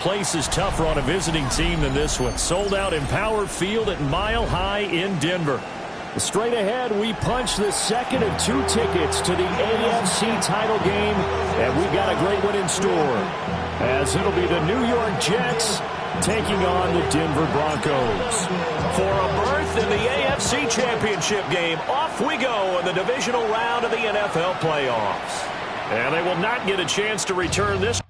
Place is tougher on a visiting team than this one. Sold out Empower Field at Mile High in Denver. Straight ahead, we punch the second of 2 tickets to the AFC title game, and we've got a great one in store, as it'll be the New York Jets taking on the Denver Broncos. For a berth in the AFC Championship game, off we go in the divisional round of the NFL playoffs. And they will not get a chance to return this.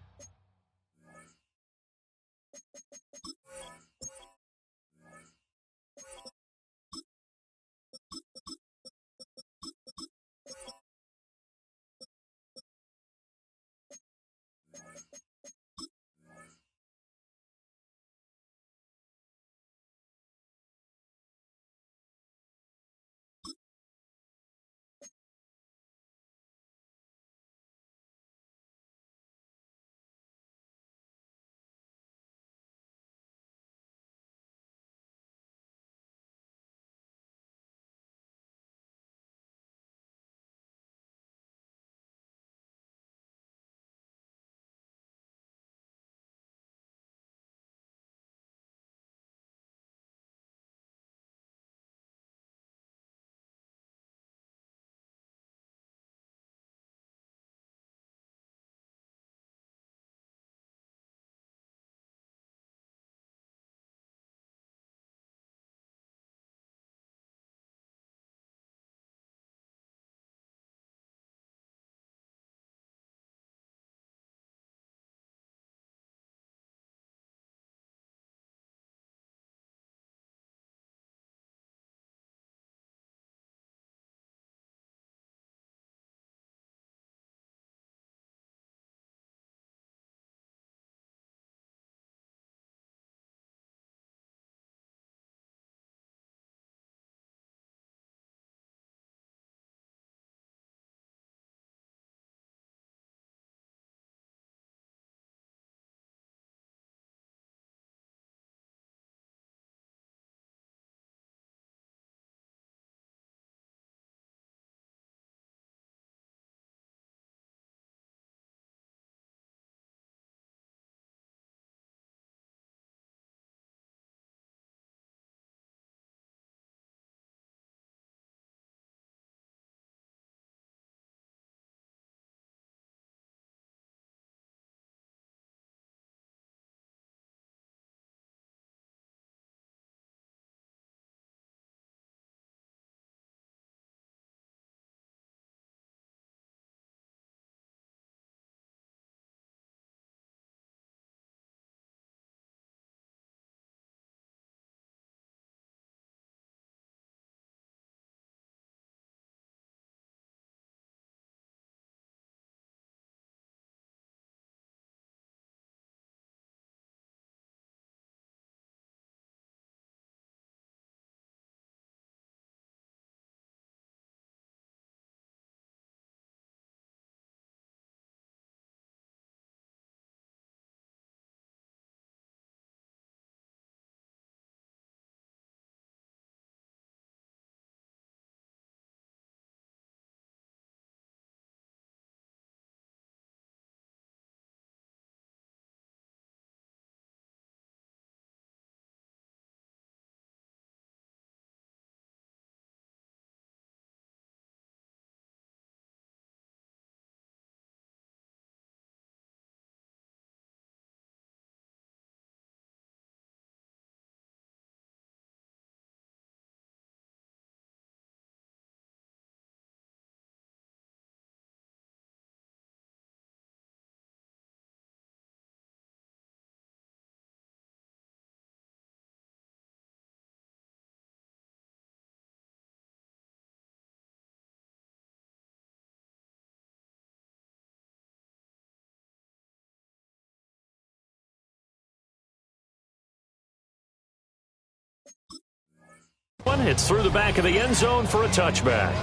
It's through the back of the end zone for a touchback.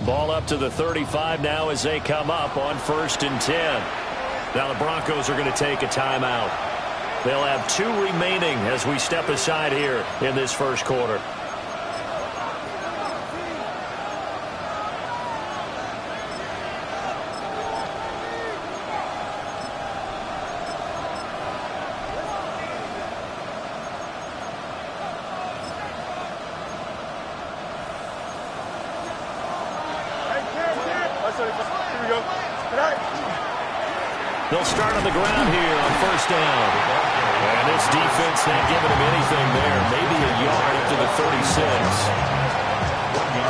Ball up out to the 35 now as they come up on 1st and 10. Now the Broncos are going to take a timeout. They'll have 2 remaining as we step aside here in this first quarter. They'll start on the ground here on 1st down. And this defense not giving him anything there. Maybe a yard up to the 36.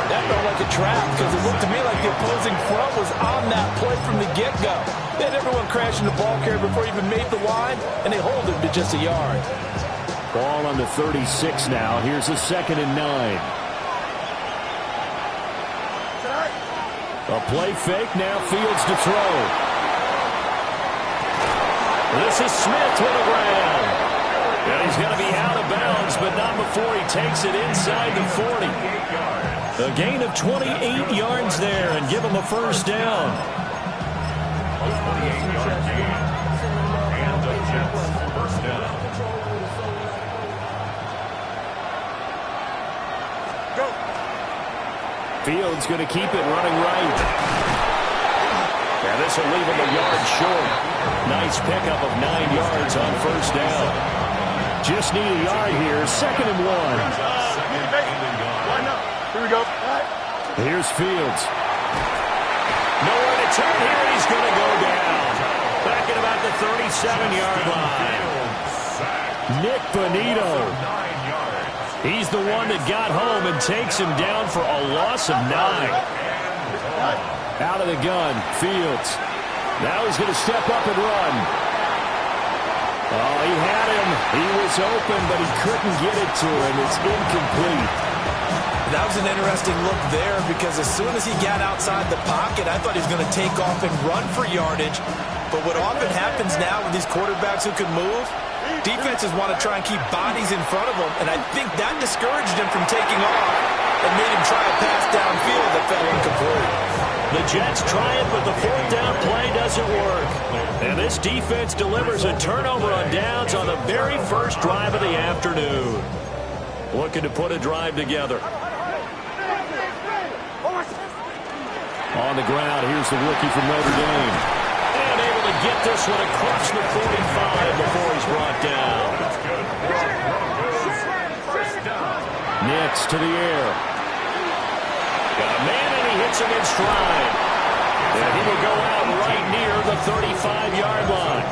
That felt like a trap because it looked to me like the opposing front was on that play from the get-go. They had everyone crashing the ball carrier before he even made the line, and they hold him to just a yard. Ball on the 36 now. Here's a 2nd and 9. A play fake. Now Fields to throw. This is Smith with a ground. And he's going to be out of bounds, but not before he takes it inside the 40. A gain of 28 yards there and give him a 1st down. A 28-yard gain. And the Jets 1st down. Go. Fields going to keep it running right. And this will leave him a yard short. Nice pickup of 9 yards on 1st down. Just need a yard here. 2nd and 1. Here we go. Here's Fields. Nowhere to turn here, and he's going to go down. Back at about the 37-yard line. Nick Bonito. He's the one that got home and takes him down for a loss of 9. Out of the gun, Fields. Now he's going to step up and run. Oh, he had him. He was open, but he couldn't get it to him. It's incomplete. That was an interesting look there because as soon as he got outside the pocket, I thought he was going to take off and run for yardage. But what often happens now with these quarterbacks who can move, defenses want to try and keep bodies in front of them, and I think that discouraged him from taking off and made him try a pass downfield that fell incomplete. The Jets try it, but the 4th down play doesn't work. And this defense delivers a turnover on downs on the very first drive of the afternoon. Looking to put a drive together. On the ground, here's the rookie from Notre Dame. And able to get this one across the 45 before he's brought down. Nix to the air. Got a man, and he hits him in stride. And he will go out right near the 35-yard line.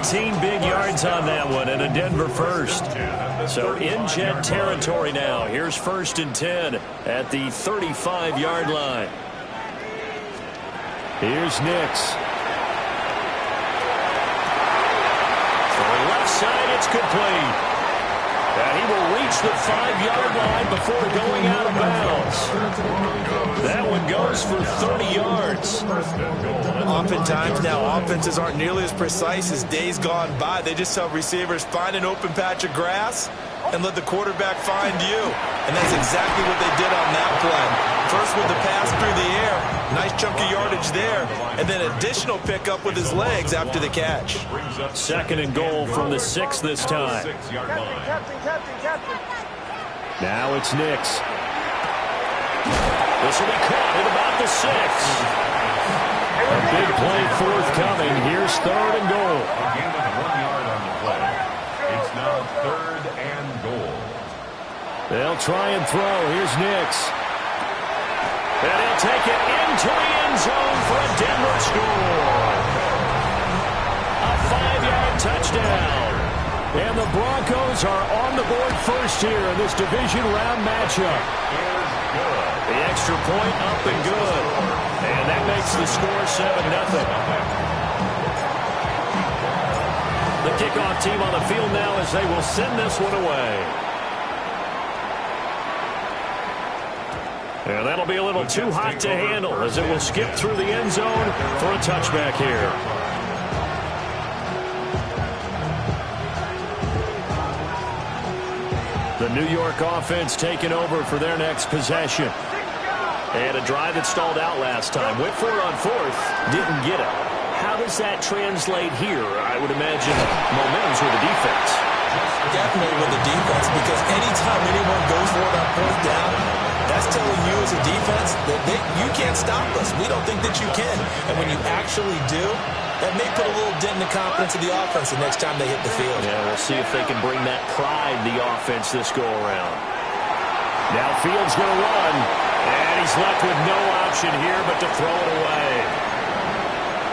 18 big yards on that one, and a Denver first. So in Jet territory now. Here's 1st and 10 at the 35-yard line. Here's Nix. For the left side, it's complete. And he will reach the 5-yard line before going out of bounds. That one goes for 30 yards. Oftentimes now, offenses aren't nearly as precise as days gone by. They just tell receivers, find an open patch of grass and let the quarterback find you. And that's exactly what they did on that play. First with the pass through the air, nice chunk of yardage there, and then additional pickup with his legs after the catch. 2nd and goal from the 6 this time. Now it's Nix. This will be caught at about the 6. A big play forthcoming. Here's 3rd and goal. Again with 1 yard on the play. It's now 3rd and goal. They'll try and throw. Here's Nix. And he'll take it into the end zone for a Denver score. A 5-yard touchdown. And the Broncos are on the board first here in this division round matchup. The extra point up and good. And that makes the score 7-0. The kickoff team on the field now as they will send this one away. And that'll be a little too hot to handle as it will skip through the end zone for a touchback here. The New York offense taking over for their next possession. And a drive that stalled out last time. Went for it on fourth, didn't get it. How does that translate here? I would imagine momentum's with the defense. Definitely with the defense, because anytime anyone goes for it on fourth down, that's telling you as a defense that you can't stop us. We don't think that you can. And when you actually do, that may put a little dent in the confidence of the offense the next time they hit the field. Yeah, we'll see if they can bring that pride to the offense this go-around. Now Fields going to run, and he's left with no option here but to throw it away.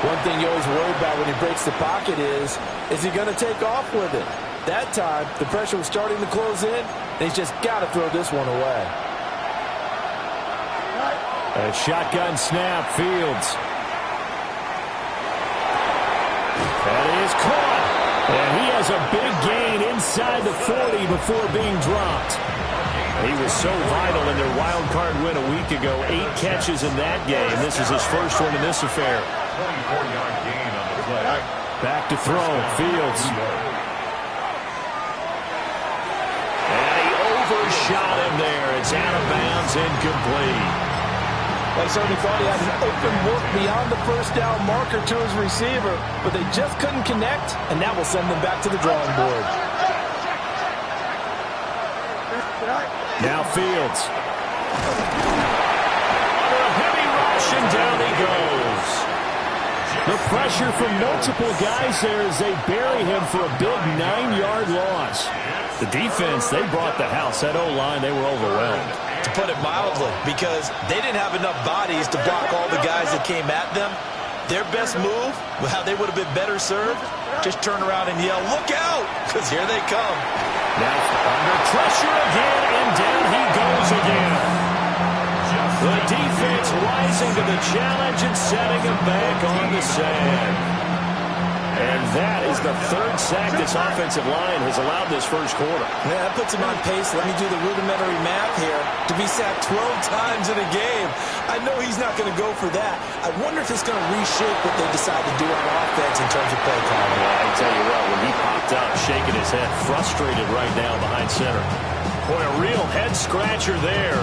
One thing you always worry about when he breaks the pocket is he going to take off with it? That time, the pressure was starting to close in, and he's just got to throw this one away. A shotgun snap, Fields. That is caught. And he has a big gain inside the 40 before being dropped. He was so vital in their wild card win a week ago. 8 catches in that game. This is his first one in this affair. 24-yard gain on the play. Back to throw, Fields. And he overshot him there. It's out of bounds, incomplete. They certainly thought he had an open look beyond the first down marker to his receiver, but they just couldn't connect, and that will send them back to the drawing board. Now Fields. Under a heavy rush, and down he goes. The pressure from multiple guys there as they bury him for a big 9-yard loss. The defense, they brought the house. That O-line, they were overwhelmed. To put it mildly, because they didn't have enough bodies to block all the guys that came at them. Their best move, how they would have been better served, just turn around and yell, "Look out!" because here they come. Now under pressure again, and down he goes again. The defense rising to the challenge and setting him back on the sand. And that is the 3rd sack this offensive line has allowed this first quarter. Yeah, that puts him on pace. Let me do the rudimentary math here. To be sacked 12 times in a game, I know he's not going to go for that. I wonder if it's going to reshape what they decide to do on offense in terms of play calling. Well, I tell you what, when he popped up, shaking his head, frustrated right now behind center. Boy, a real head-scratcher there.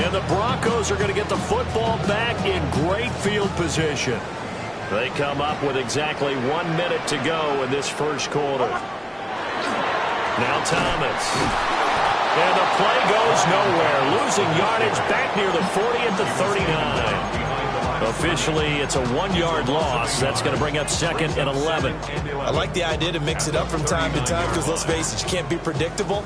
And the Broncos are going to get the football back in great field position. They come up with exactly 1 minute to go in this first quarter. Now Thomas. And the play goes nowhere. Losing yardage back near the 40 at the 39. Officially, it's a 1-yard loss. That's going to bring up 2nd and 11. I like the idea to mix it up from time to time because, let's face it, you can't be predictable.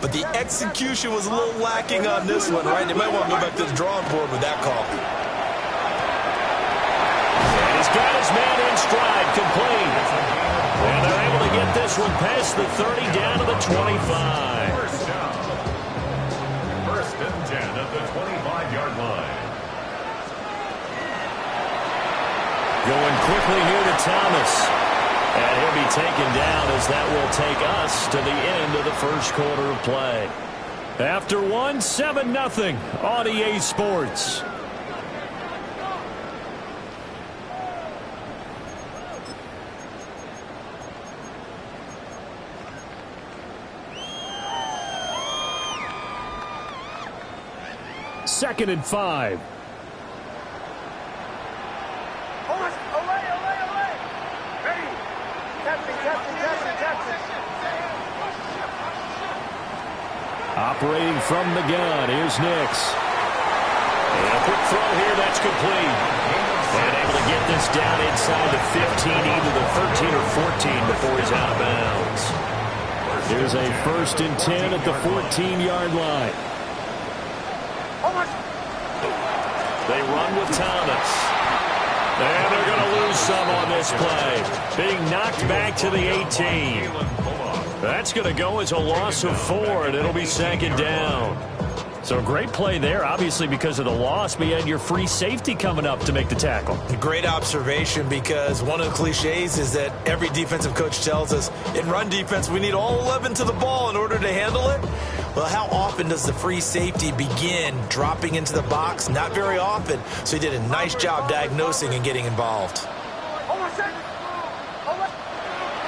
But the execution was a little lacking on this one, right? They might want to go back to the drawing board with that call. Got his man in stride, complete. And they're able to get this one past the 30 down to the 25. First and 10 at the 25-yard line. Going quickly here to Thomas. And he'll be taken down as that will take us to the end of the first quarter of play. After 7-0 on EA Sports. Second and 5. Operating from the gun, here's Nix. And a quick throw here, that's complete. And able to get this down inside the 15, either the 13 or 14 before he's out of bounds. Here's a 1st and 10 at the 14-yard line. They run with Thomas. And they're going to lose some on this play. Being knocked back to the 18. That's going to go as a loss of 4, and it'll be 2nd down. So a great play there, obviously because of the loss, but you had your free safety coming up to make the tackle. Great observation, because one of the cliches is that every defensive coach tells us, in run defense, we need all 11 to the ball in order to handle it. Well, how often does the free safety begin dropping into the box? Not very often. So he did a nice job diagnosing and getting involved.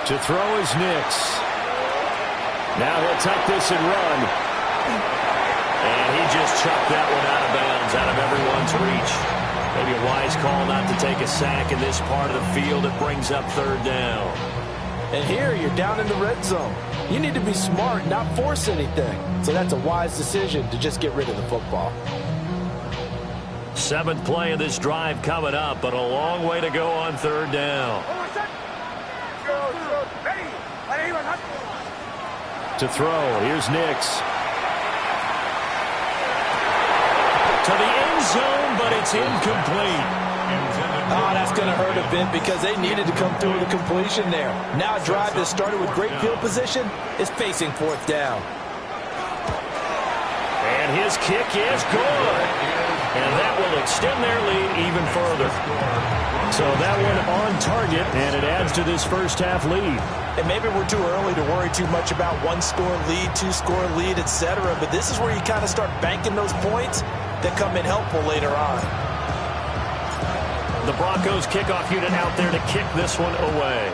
To throw is Nix. Now he'll tuck this and run. And he just chucked that one out of bounds. yards out of everyone's reach. Maybe a wise call not to take a sack in this part of the field. It brings up third down. And here you're down in the red zone. You need to be smart, not force anything. So that's a wise decision to just get rid of the football. 7th play of this drive coming up, but a long way to go on third down. To throw, here's Nix. To the end zone, but it's incomplete. Oh, that's going to hurt a bit because they needed to come through with a completion there. Now a drive that started with great field position is facing 4th down. And his kick is good. And that will extend their lead even further. So that one on target, and it adds to this first half lead. And maybe we're too early to worry too much about 1-score lead, 2-score lead, etc. But this is where you kind of start banking those points that come in helpful later on. The Broncos kickoff unit out there to kick this one away.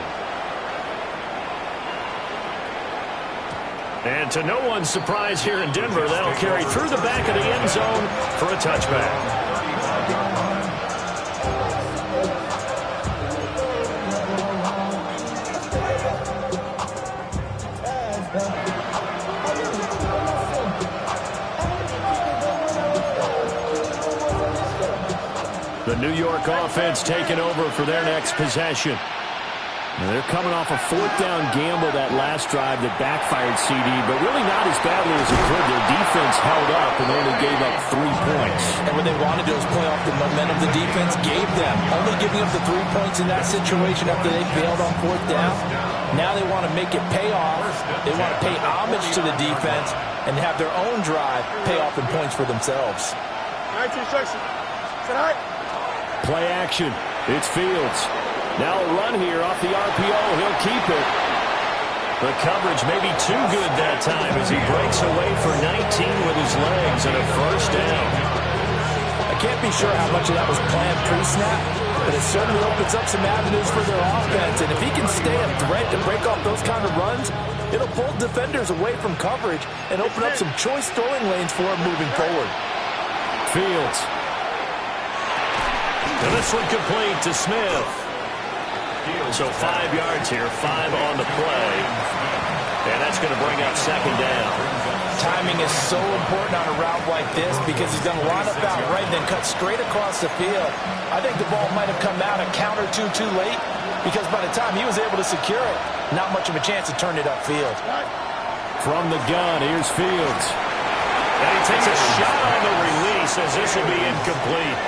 And to no one's surprise here in Denver, that'll carry through the back of the end zone for a touchback. The New York offense taking over for their next possession. And they're coming off a 4th down gamble that last drive that backfired CD, but really not as badly as it could. Their defense held up and only gave up 3 points. And what they wanted to do was play off the momentum the defense gave them. Only giving up the 3 points in that situation after they failed on 4th down. Now they want to make it pay off. They want to pay homage to the defense and have their own drive pay off in points for themselves. Play action. It's Fields. Now a run here off the RPO. He'll keep it. The coverage may be too good that time as he breaks away for 19 with his legs and a first down. I can't be sure how much of that was planned pre-snap, but it certainly opens up some avenues for their offense. And if he can stay a threat to break off those kind of runs, it'll pull defenders away from coverage and open up some choice throwing lanes for him moving forward. Fields. And this one complete to Smith. So 5 yards here, 5 on the play. And that's going to bring up second down. Timing is so important on a route like this because he's going to line up out right and then cut straight across the field. I think the ball might have come out a count or two too late because by the time he was able to secure it, not much of a chance to turn it upfield. From the gun, here's Fields. And he takes a shot on the release as this will be incomplete.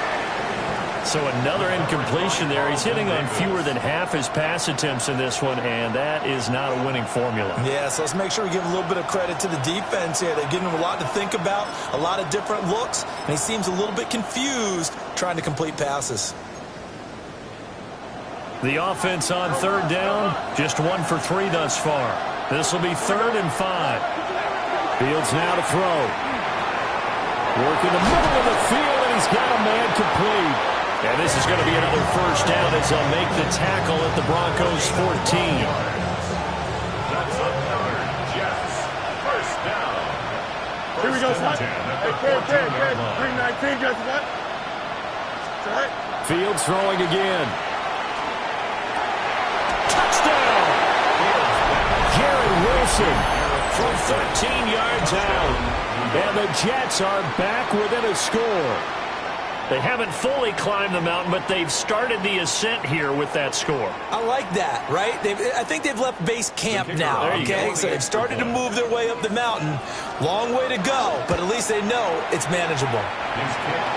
So another incompletion there. He's hitting on fewer than half his pass attempts in this one, and that is not a winning formula. Yeah, so let's make sure we give a little bit of credit to the defense here. They're giving him a lot to think about, a lot of different looks, and he seems a little bit confused trying to complete passes. The offense on third down, just 1 for 3 thus far. This will be 3rd and 5. Fields now to throw. Work in the middle of the field, and he's got a man complete. And this is going to be another first down as they'll make the tackle at the Broncos 14. That's another Jets. First down. Here we go, son. Hey, 319, just what? Right. Fields throwing again. Touchdown! Garrett Wilson from 13 yards out. And the Jets are back within a score. They haven't fully climbed the mountain, but they've started the ascent here with that score. I like that, right? I think they've left base camp now, okay? So they've started to move their way up the mountain. Long way to go, but at least they know it's manageable.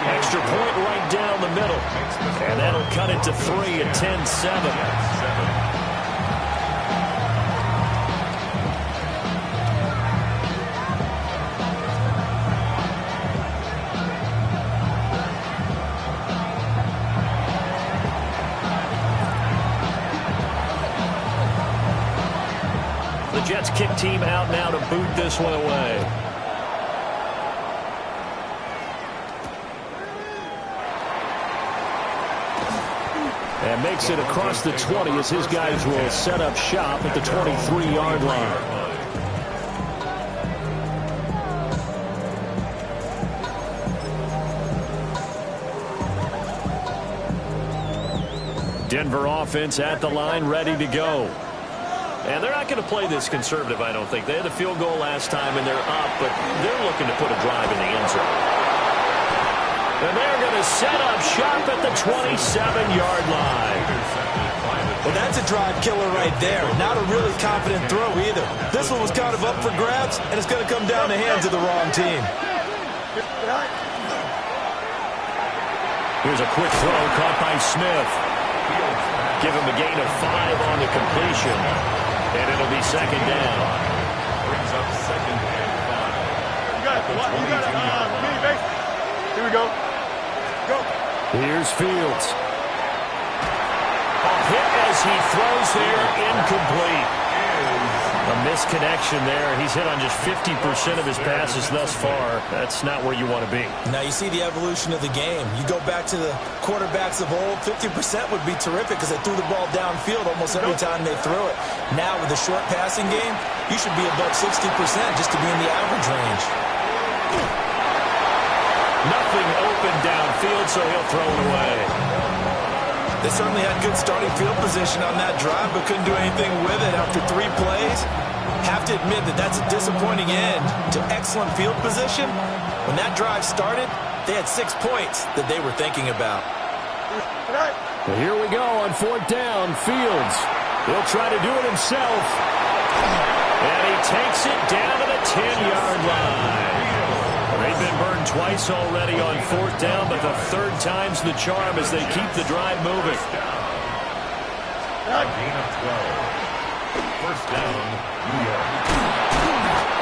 Extra point right down the middle. And that'll cut it to 3 at 10-7. Jets kick team out now to boot this one away. And makes it across the 20 as his guys will set up shop at the 23-yard line. Denver offense at the line, ready to go. And they're not going to play this conservative, I don't think. They had a field goal last time, and they're up, but they're looking to put a drive in the end zone. And they're going to set up shop at the 27-yard line. Well, that's a drive killer right there. Not a really confident throw either. This one was kind of up for grabs, and it's going to come down the hands of the wrong team. Here's a quick throw caught by Smith. Give him a gain of 5 on the completion. And it'll be second down. Brings up second and 5. You got a mini base. Here we go. Go. Here's Fields. A hit as he throws there, incomplete. A misconnection there. He's hit on just 50% of his passes thus far. That's not where you want to be. Now you see the evolution of the game. You go back to the quarterbacks of old, 50% would be terrific because they threw the ball downfield almost every time they threw it. Now with the short passing game, you should be above 60% just to be in the average range. Nothing open downfield, so he'll throw it away. They certainly had good starting field position on that drive, but couldn't do anything with it after 3 plays. Have to admit that that's a disappointing end to excellent field position. When that drive started, they had 6 points that they were thinking about. Well, here we go on 4th down. Fields. He'll try to do it himself. And he takes it down to the 10-yard line. They've been burned twice already on 4th down, but the 3rd time's the charm as they keep the drive moving. A gain of 12. First down, New York.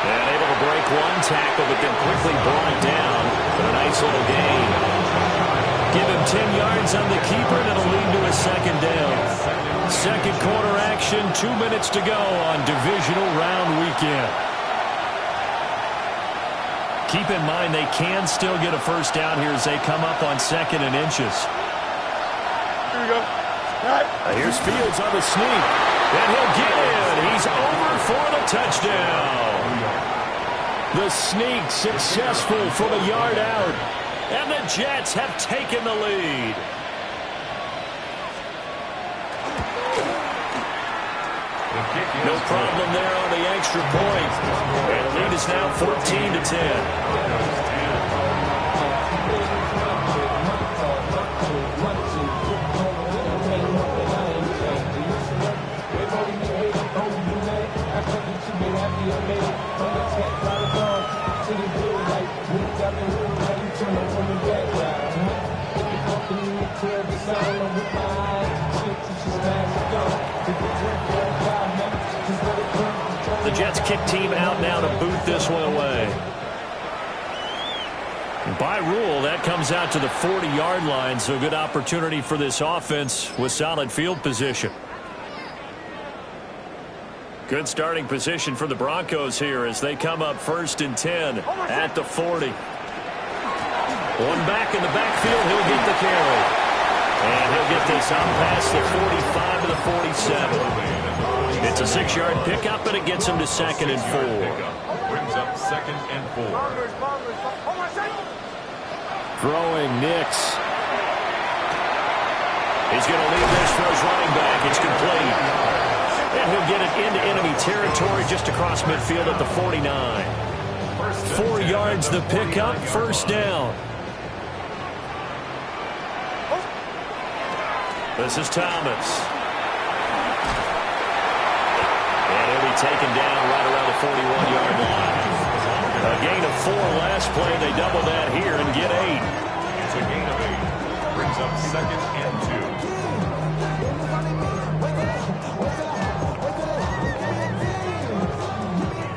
And able to break 1 tackle, but then quickly brought down for a nice little gain. Give him 10 yards on the keeper, and it'll lead to a second down. Second quarter action, 2 minutes to go on divisional round weekend. Keep in mind they can still get a first down here as they come up on 2nd and inches. Here we go. Here's Fields on the sneak. And he'll get in. He's over for the touchdown. The sneak successful from a yard out. And the Jets have taken the lead. No problem there on the extra point. And the lead is now 14-10. The Jets kick team out now to boot this one away. By rule, that comes out to the 40-yard line, so good opportunity for this offense with solid field position. Good starting position for the Broncos here as they come up 1st and 10 at the 40. One back in the backfield, he'll get the carry. And he'll get this out past the 45 to the 47. It's a 6-yard pickup, and it gets him to 2nd and 4. Brings up 2nd and 4. Throwing Nix. He's going to leave this for his running back. It's complete. And he'll get it into enemy territory just across midfield at the 49. 4 yards the pickup, first down. This is Thomas. And he'll be taken down right around the 41-yard line. A gain of 4 last play. They double that here and get 8. It's a gain of 8. Brings up 2nd and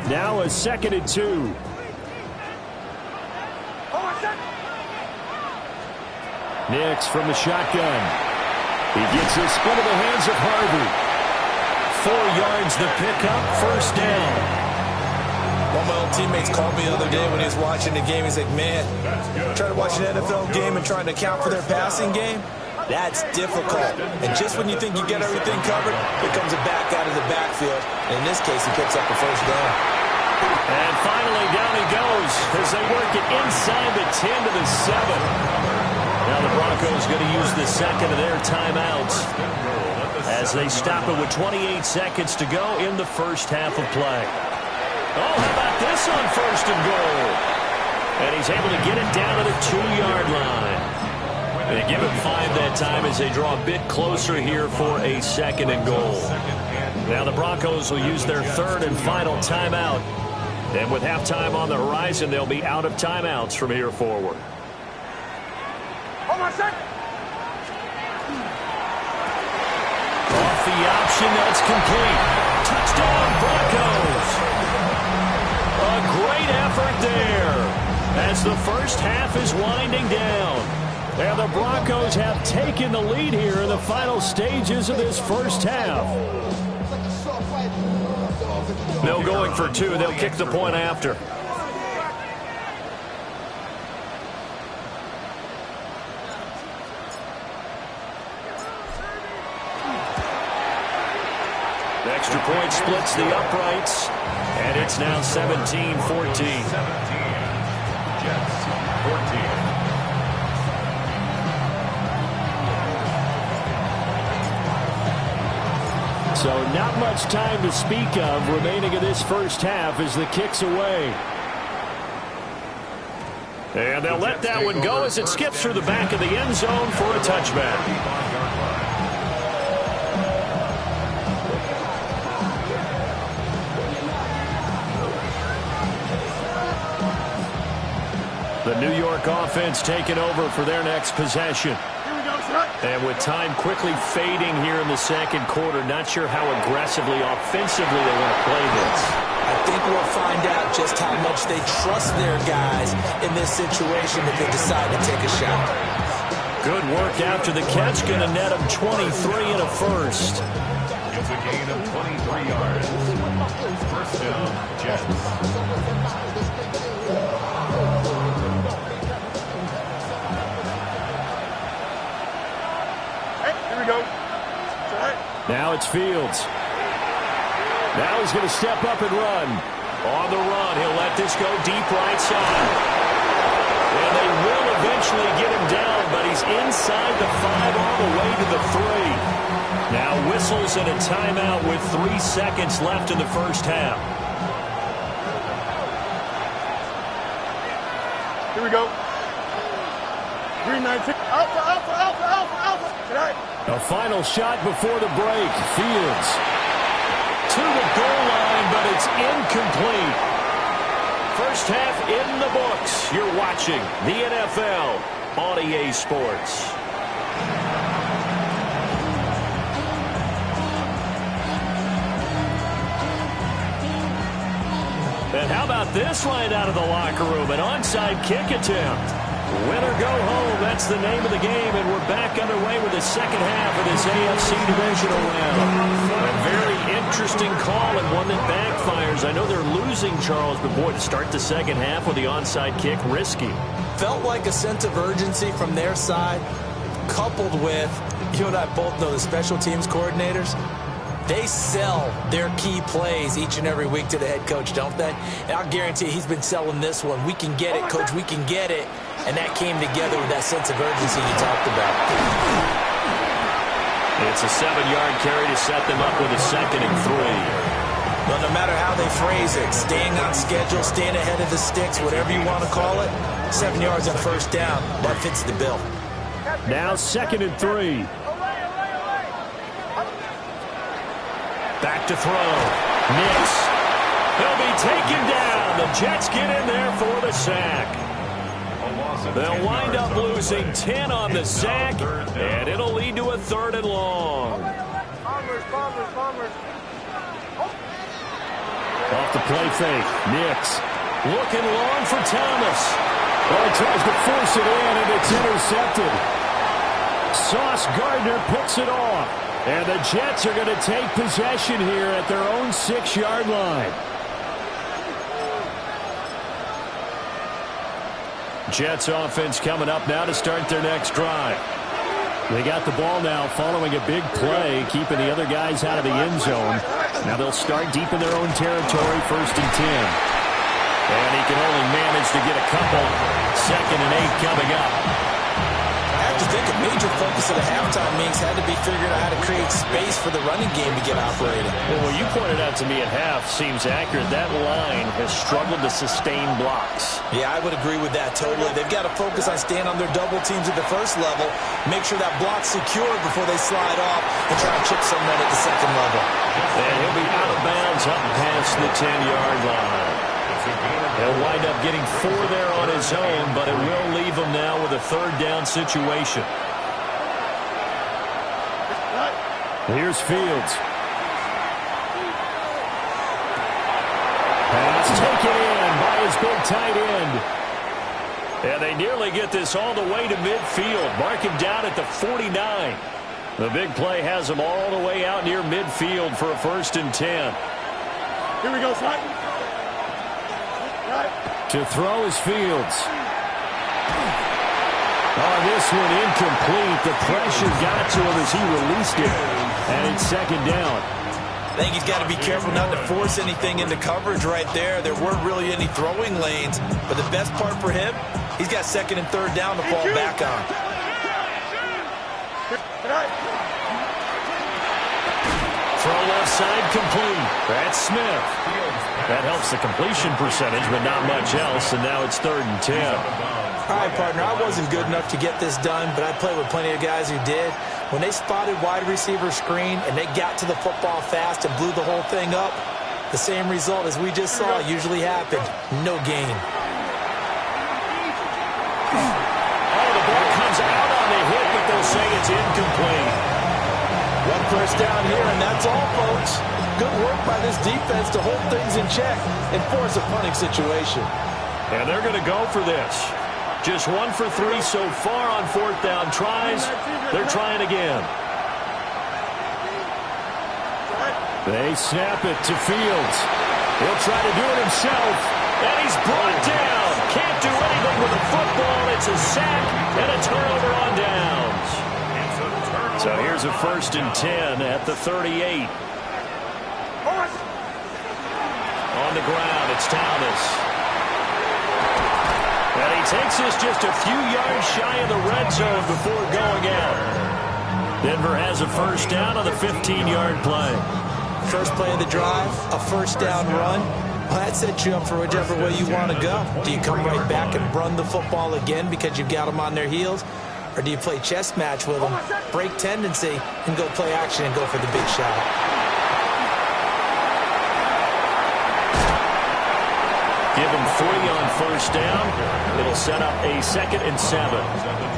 2. Now a 2nd and 2. Nix from the shotgun. He gets this into the hands of Harvey. 4 yards the pickup, first down. One of my old teammates called me the other day when he was watching the game. He's like, man, trying to watch an NFL game and trying to account for their passing game, that's difficult. And just when you think you get everything covered, here comes a back out of the backfield. And in this case, he picks up the first down. And finally, down he goes as they work it inside the 10 to the 7. Now the Broncos going to use the second of their timeouts as they stop it with 28 seconds to go in the first half of play. Oh, how about this on first and goal? And he's able to get it down to the 2-yard line. They give him 5 that time as they draw a bit closer here for a second and goal. Now the Broncos will use their third and final timeout. And with halftime on the horizon, they'll be out of timeouts from here forward. Hold on a second. Off the option, that's complete. Touchdown, Broncos. A great effort there as the first half is winding down. And the Broncos have taken the lead here in the final stages of this first half. No going for 2. They'll kick the point after. The extra point splits the uprights, and it's now 17-14. 17. Jets, 14. So not much time to speak of remaining in this first half as the kick's away. And they'll let that one go as it skips through the back of the end zone for a touchback. The New York offense taking over for their next possession. And with time quickly fading here in the second quarter, not sure how aggressively, offensively they want to play this. I think we'll find out just how much they trust their guys in this situation if they decide to take a shot. Good work after the catch, going to net them 23 and a first. It's a gain of 23 yards. First down, Jets. Now it's Fields. Now he's going to step up and run. On the run, he'll let this go deep right side. And they will eventually get him down, but he's inside the 5 all the way to the 3. Now whistles and a timeout with 3 seconds left in the first half. Here we go. 3-19. Alpha, alpha, alpha, alpha, alpha. Tonight. A final shot before the break. Fields to the goal line, but it's incomplete. First half in the books. You're watching the NFL on EA Sports. And how about this line out of the locker room? An onside kick attempt. Win or go home, that's the name of the game, and we're back underway with the second half of this AFC divisional round. A very interesting call and one that backfires. I know they're losing, Charles, but boy, to start the second half with the onside kick, risky. Felt like a sense of urgency from their side, coupled with, you and I both know the special teams coordinators, they sell their key plays each and every week to the head coach, don't they? And I'll guarantee he's been selling this one. We can get it, coach, we can get it. And that came together with that sense of urgency you talked about. It's a 7-yard carry to set them up with a 2nd and 3. Well, no matter how they phrase it, staying on schedule, staying ahead of the sticks, whatever you want to call it, 7 yards on first down, that fits the bill. Now 2nd and 3. Back to throw. Nix. He'll be taken down. The Jets get in there for the sack. They'll wind up losing 10 on the sack, and it'll lead to a 3rd and long. Off the play fake. Nix looking long for Thomas. Well, he tries to force it in, and it's intercepted. Sauce Gardner picks it off. And the Jets are going to take possession here at their own 6-yard line. Jets offense coming up now to start their next drive. They got the ball now following a big play, keeping the other guys out of the end zone. Now they'll start deep in their own territory, 1st and 10. And he can only manage to get a couple. 2nd and 8 coming up. to think a major focus of the halftime meetings had to be figuring out how to create space for the running game to get operating. Well, what you pointed out to me at half seems accurate. That line has struggled to sustain blocks. Yeah, I would agree with that totally. They've got to focus on staying on their double teams at the first level, make sure that block's secured before they slide off and try to chip someone at the second level. And he'll be out of bounds up past the 10-yard line. He'll wind up getting 4 there on his own, but it will leave him now with a third down situation. Here's Fields. Pass taken in by his big tight end. And they nearly get this all the way to midfield. Mark him down at the 49. The big play has him all the way out near midfield for a 1st and 10. Here we go, Slide. To throw is Fields. Oh, this one incomplete. The pressure got to him as he released it. And it's 2nd down. I think he's got to be careful not to force anything into coverage right there. There weren't really any throwing lanes. But the best part for him, he's got 2nd and 3rd down to fall back on. Throw left side complete. That's Smith. That helps the completion percentage, but not much else. And now it's 3rd and 10. All right, partner, I wasn't good enough to get this done, but I played with plenty of guys who did. When they spotted wide receiver screen and they got to the football fast and blew the whole thing up, the same result as we just saw usually happened. No gain. Oh, the ball comes out on the hit, but they'll say it's incomplete. 1 first down here, and that's all, folks. Good work by this defense to hold things in check and force a punting situation. And they're going to go for this. Just 1 for 3 so far on 4th down tries. They're trying again. They snap it to Fields. He'll try to do it himself. And he's brought down. Can't do anything with the football. It's a sack and a turnover on downs. So here's a 1st and 10 at the 38. On the ground, it's Thomas. And he takes us just a few yards shy of the red zone before going out. Denver has a 1st down on the 15-yard play. First play of the drive, a 1st down run. Well, that sets you up for whichever way you want to go. Do you come right back and run the football again because you've got them on their heels? Or do you play chess match with them, break tendency, and go play action and go for the big shot? Give him 3 on 1st down. It'll set up a 2nd and 7.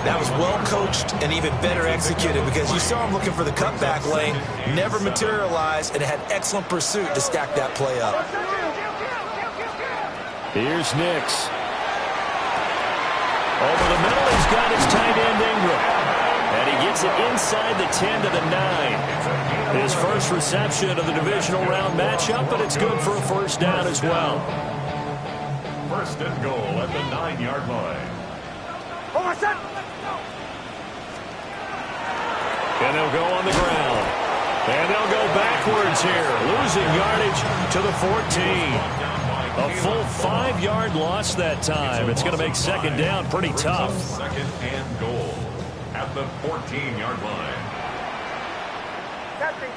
That was well coached and even better executed because you saw him looking for the cutback lane, never materialized, and had excellent pursuit to stack that play up. Here's Nix. Over the middle, he's got his tight end Ingram. And he gets it inside the 10 to the 9. His first reception of the divisional round matchup, but it's good for a 1st down as well. 1st and goal at the 9-yard line. And they'll go on the ground. And they'll go backwards here, losing yardage to the 14. A full 5-yard loss that time. It's going to make 2nd down pretty tough. 2nd and goal at the 14-yard line. Captain.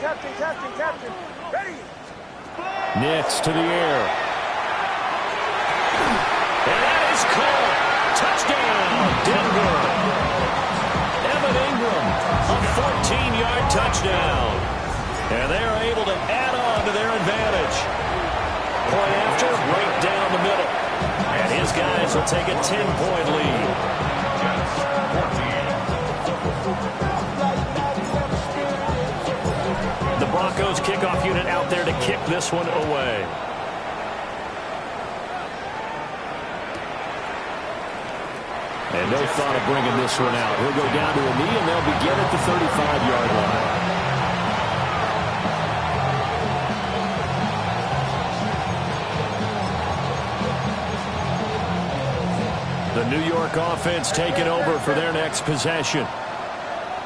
Ready. Nix to the air. And that is caught. Touchdown, Denver. Evan Ingram, a 14-yard touchdown. And they're able to add on to their advantage. Point after, right down the middle. And his guys will take a 10-point lead. The Broncos kickoff unit out there to kick this one away. And no thought of bringing this one out. He'll go down to a knee, and they'll begin at the 35-yard line. The New York offense taking over for their next possession.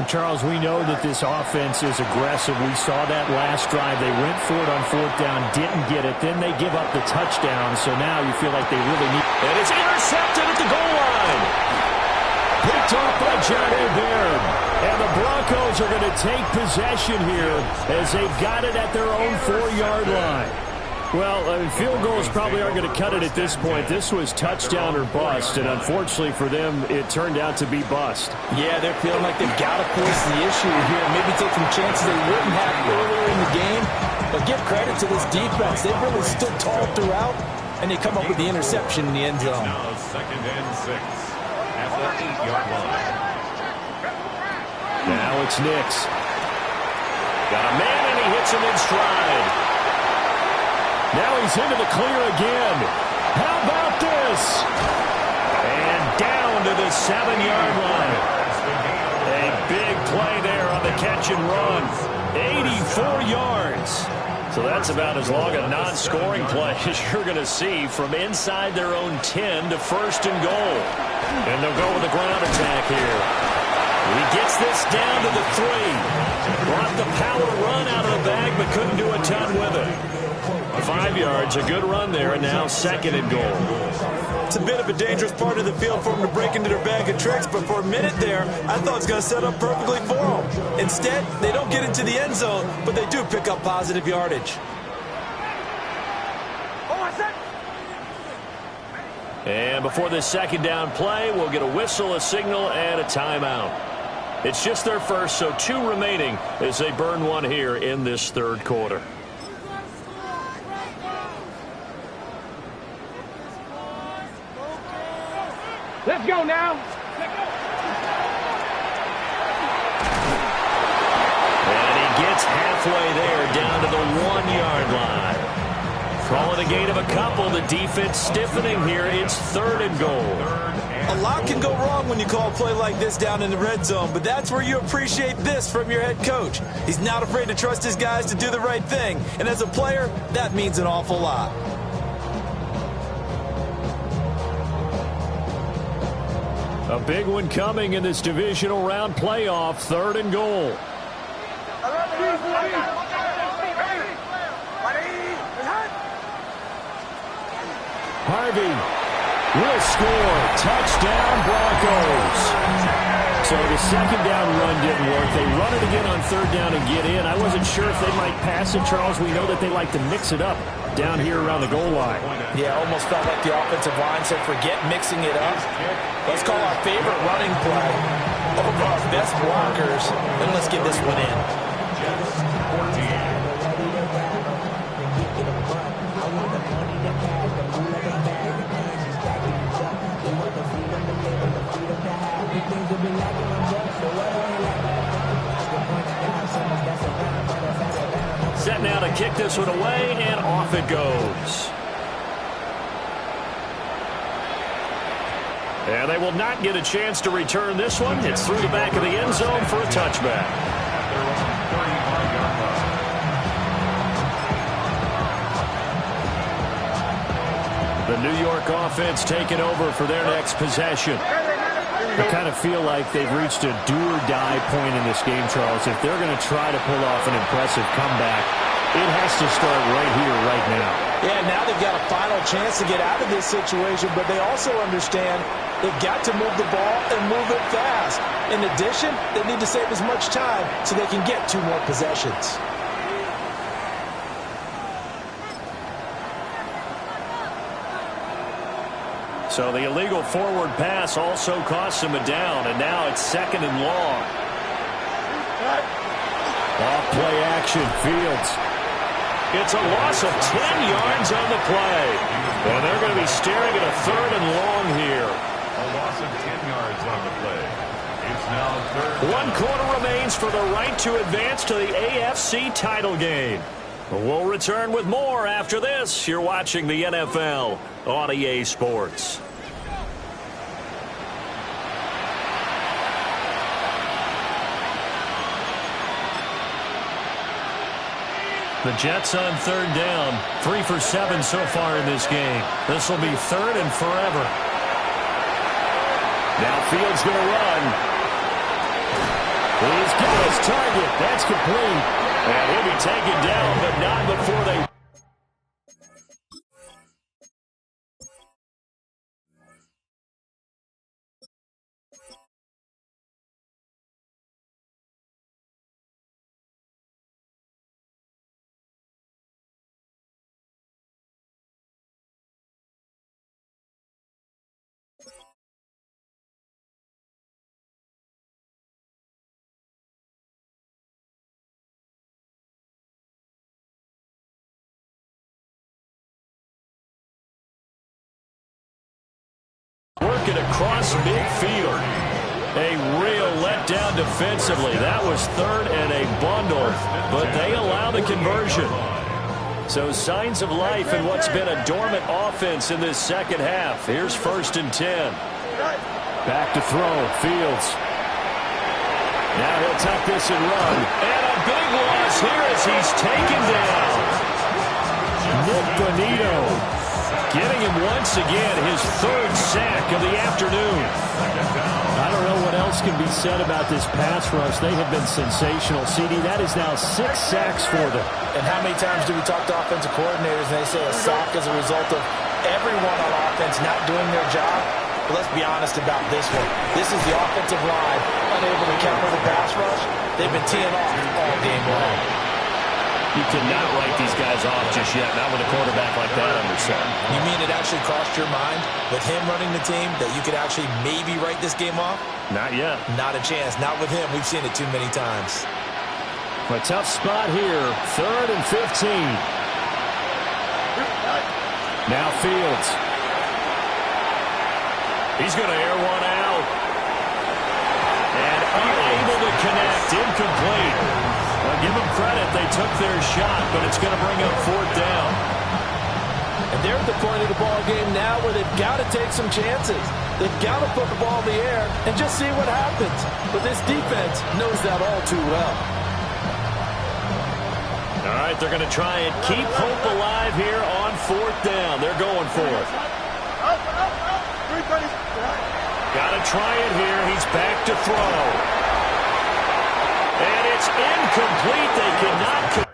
Charles, we know that this offense is aggressive. We saw that last drive. They went for it on 4th down, didn't get it. Then they give up the touchdown. So now you feel like they really need. And it's intercepted at the goal line. Picked off by Johnny Baird. And the Broncos are going to take possession here as they've got it at their own 4-yard line. Well, field goals probably aren't going to cut it at this point. This was touchdown or bust, and unfortunately for them, it turned out to be bust. Yeah, they're feeling like they've got to force the issue here. Maybe take some chances they wouldn't have earlier in the game. But give credit to this defense. They've really stood tall throughout, and they come up with the interception in the end zone. Now 2nd and 6 at the 8-yard line. Now it's Nix. Got a man, and he hits him in stride. Now he's into the clear again. How about this? And down to the 7-yard line. A big play there on the catch and run. 84 yards. So that's about as long a non-scoring play as you're going to see from inside their own 10 to 1st and goal. And they'll go with a ground attack here. He gets this down to the 3. Brought the power run out of the bag, but couldn't do a ton with it. 5 yards, a good run there, and now 2nd and goal. It's a bit of a dangerous part of the field for them to break into their bag of tricks, but for a minute there, I thought it was going to set up perfectly for them. Instead, they don't get into the end zone, but they do pick up positive yardage. And before this 2nd down play, we'll get a whistle, a signal, and a timeout. It's just their first, so 2 remaining as they burn one here in this 3rd quarter. Let's go now. And he gets halfway there, down to the 1-yard line. Calling a gain of a couple. The defense stiffening here. It's 3rd and goal. A lot can go wrong when you call a play like this down in the red zone, but that's where you appreciate this from your head coach. He's not afraid to trust his guys to do the right thing, and as a player, that means an awful lot. A big one coming in this divisional round playoff. 3rd and goal. Harvey will score. Touchdown, Broncos. So the 2nd down run didn't work. They run it again on 3rd down and get in. I wasn't sure if they might pass it, Charles. We know that they like to mix it up down here around the goal line. Yeah, almost felt like the offensive line said, forget mixing it up. Let's call our favorite running play over our best blockers, and let's get this one in. Set now to kick this one away, and off it goes. And they will not get a chance to return this one. It's through the back of the end zone for a touchback. The New York offense taking over for their next possession. I kind of feel like they've reached a do-or-die point in this game, Charles. If they're going to try to pull off an impressive comeback, it has to start right here, right now. Yeah, now they've got a final chance to get out of this situation, but they also understand they've got to move the ball and move it fast. In addition, they need to save as much time so they can get 2 more possessions. So the illegal forward pass also costs him a down, and now it's 2nd and long. Off play action, Fields. It's a loss of 10 yards on the play. And they're going to be staring at a 3rd and long here. A loss of 10 yards on the play. It's now 3rd. 1 quarter remains for the right to advance to the AFC title game. We'll return with more after this. You're watching the NFL on EA Sports. The Jets on 3rd down. 3 for 7 so far in this game. This will be 3rd and forever. Now Fields going to run. He's got his target. That's complete. And he'll be taken down, but not before they it across midfield. A real letdown defensively. That was third and a bundle, but they allow the conversion. So signs of life in what's been a dormant offense in this second half. Here's 1st and 10. Back to throw. Fields. Now he'll tuck this and run. And a big loss here as he's taken down. Nick Bonito getting him once again, his 3rd sack of the afternoon. I don't know what else can be said about this pass rush. They have been sensational. CD, that is now 6 sacks for them. And how many times do we talk to offensive coordinators and they say a sack is a result of everyone on offense not doing their job? But let's be honest about this one. This is the offensive line unable to counter the pass rush. They've been teeing off all game long. You cannot write these guys off just yet, not with a quarterback like that under center. You mean it actually crossed your mind with him running the team that you could actually maybe write this game off? Not yet. Not a chance. Not with him. We've seen it too many times. A tough spot here. 3rd and 15. Now Fields. He's going to air one out. And unable to connect. Incomplete. Well, give them credit. They took their shot, but it's going to bring up 4th down. And they're at the point of the ball game now where they've got to take some chances. They've got to put the ball in the air and just see what happens. But this defense knows that all too well. All right, they're going to try and keep hope alive here on 4th down. They're going for it. Got to try it here. He's back to throw. And it's incomplete. They cannot